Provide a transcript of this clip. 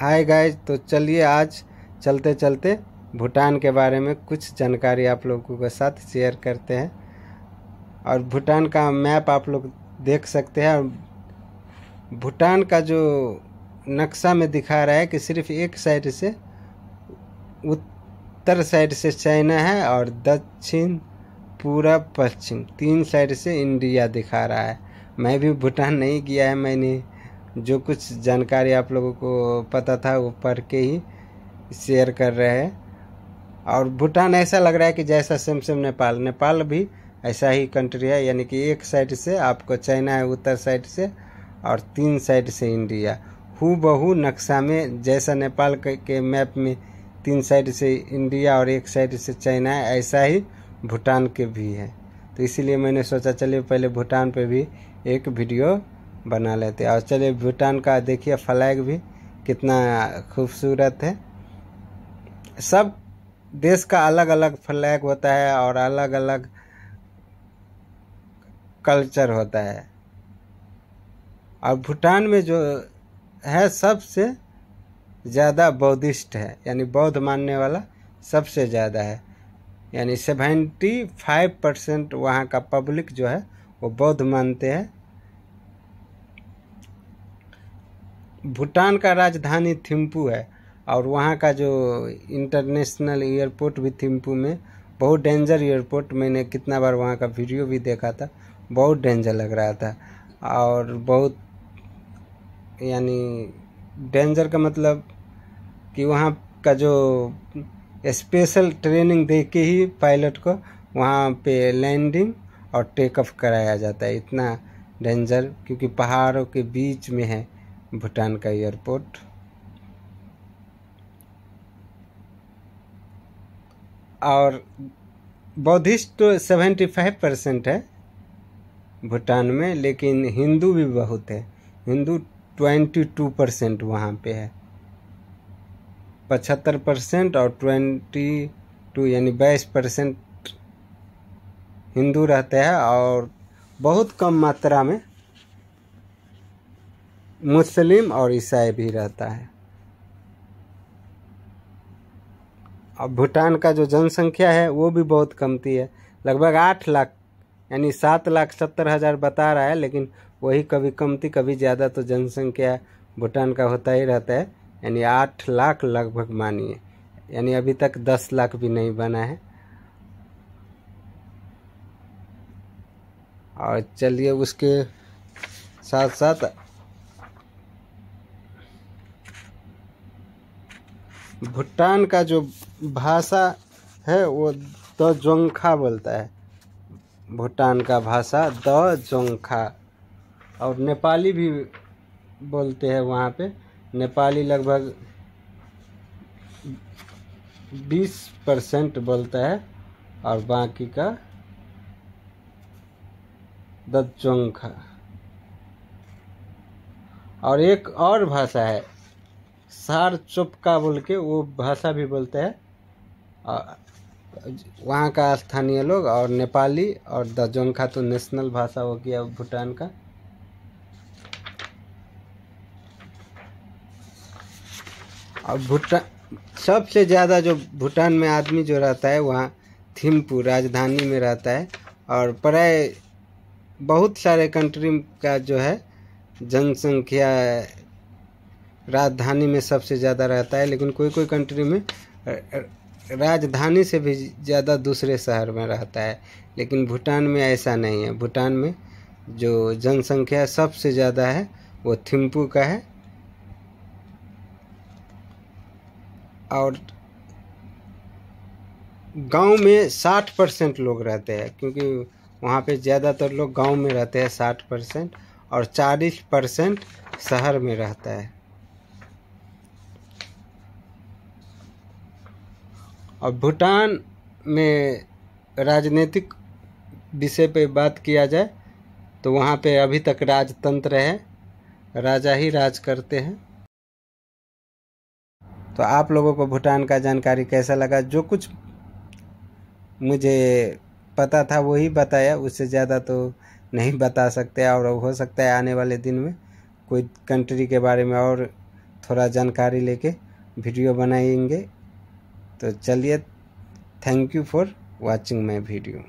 Hi guys, तो चलिए आज चलते चलते भूटान के बारे में कुछ जानकारी आप लोगों के साथ शेयर करते हैं। और भूटान का मैप आप लोग देख सकते हैं। और भूटान का जो नक्शा में दिखा रहा है कि सिर्फ एक साइड से उत्तर साइड से चाइना है और दक्षिण पूरब पश्चिम तीन साइड से इंडिया दिखा रहा है। मैं भी भूटान नहीं गया है, मैंने जो कुछ जानकारी आप लोगों को पता था वो पढ़ के ही शेयर कर रहे हैं। और भूटान ऐसा लग रहा है कि जैसा सेम नेपाल भी ऐसा ही कंट्री है, यानी कि एक साइड से आपको चाइना है उत्तर साइड से और तीन साइड से इंडिया। हूबहू नक्शा में जैसा नेपाल के मैप में तीन साइड से इंडिया और एक साइड से चाइना है, ऐसा ही भूटान के भी है। तो इसीलिए मैंने सोचा चलिए पहले भूटान पे भी एक वीडियो बना लेते हैं। और चलिए भूटान का देखिए फ्लैग भी कितना खूबसूरत है। सब देश का अलग अलग फ्लैग होता है और अलग अलग कल्चर होता है। और भूटान में जो है सबसे ज़्यादा बौद्धिस्ट है, यानी बौद्ध मानने वाला सबसे ज़्यादा है। यानी 75% वहाँ का पब्लिक जो है वो बौद्ध मानते हैं। भूटान का राजधानी थिम्पू है और वहाँ का जो इंटरनेशनल एयरपोर्ट भी थिम्पू में, बहुत डेंजर एयरपोर्ट। मैंने कितना बार वहाँ का वीडियो भी देखा था, बहुत डेंजर लग रहा था। और बहुत यानी डेंजर का मतलब कि वहाँ का जो स्पेशल ट्रेनिंग दे के ही पायलट को वहाँ पे लैंडिंग और टेक ऑफ कराया जाता है। इतना डेंजर, क्योंकि पहाड़ों के बीच में है भूटान का एयरपोर्ट। और बौद्धिस्ट तो 75% है भूटान में, लेकिन हिंदू भी बहुत है। हिंदू 22% वहाँ पे है। 75% और 22 यानी 22% हिंदू रहते हैं और बहुत कम मात्रा में मुस्लिम और ईसाई भी रहता है। और भूटान का जो जनसंख्या है वो भी बहुत कमती है, लगभग 8 लाख, यानी 7,70,000 बता रहा है, लेकिन वही कभी कमती कभी ज़्यादा तो जनसंख्या भूटान का होता ही रहता है। यानी 8 लाख लगभग मानिए, यानी अभी तक 10 लाख भी नहीं बना है। और चलिए उसके साथ साथ भूटान का जो भाषा है वो दजोंखा बोलता है। भूटान का भाषा दजोंखा। और नेपाली भी बोलते हैं वहाँ पे। नेपाली लगभग 20% बोलता है और बाकी का दजोंखा। और एक और भाषा है सार चुपका बोल के, वो भाषा भी बोलते हैं वहाँ का स्थानीय लोग। और नेपाली और दजोंखा तो नेशनल भाषा हो गया भूटान का। और भूटान सबसे ज़्यादा जो भूटान में आदमी जो रहता है वहाँ थिम्पू राजधानी में रहता है। और प्राय बहुत सारे कंट्री का जो है जनसंख्या राजधानी में सबसे ज़्यादा रहता है, लेकिन कोई कोई कंट्री में राजधानी से भी ज़्यादा दूसरे शहर में रहता है। लेकिन भूटान में ऐसा नहीं है। भूटान में जो जनसंख्या सबसे ज़्यादा है वो थिम्पू का है। और गांव में 60% लोग रहते हैं, क्योंकि वहाँ पे ज़्यादातर लोग गांव में रहते हैं 60%, और 40% शहर में रहता है। और भूटान में राजनीतिक विषय पे बात किया जाए तो वहाँ पे अभी तक राजतंत्र है, राजा ही राज करते हैं। तो आप लोगों को भूटान का जानकारी कैसा लगा? जो कुछ मुझे पता था वही बताया, उससे ज़्यादा तो नहीं बता सकते। और हो सकता है आने वाले दिन में कोई कंट्री के बारे में और थोड़ा जानकारी लेके वीडियो बनाएंगे। तो चलिए, thank you for watching my video.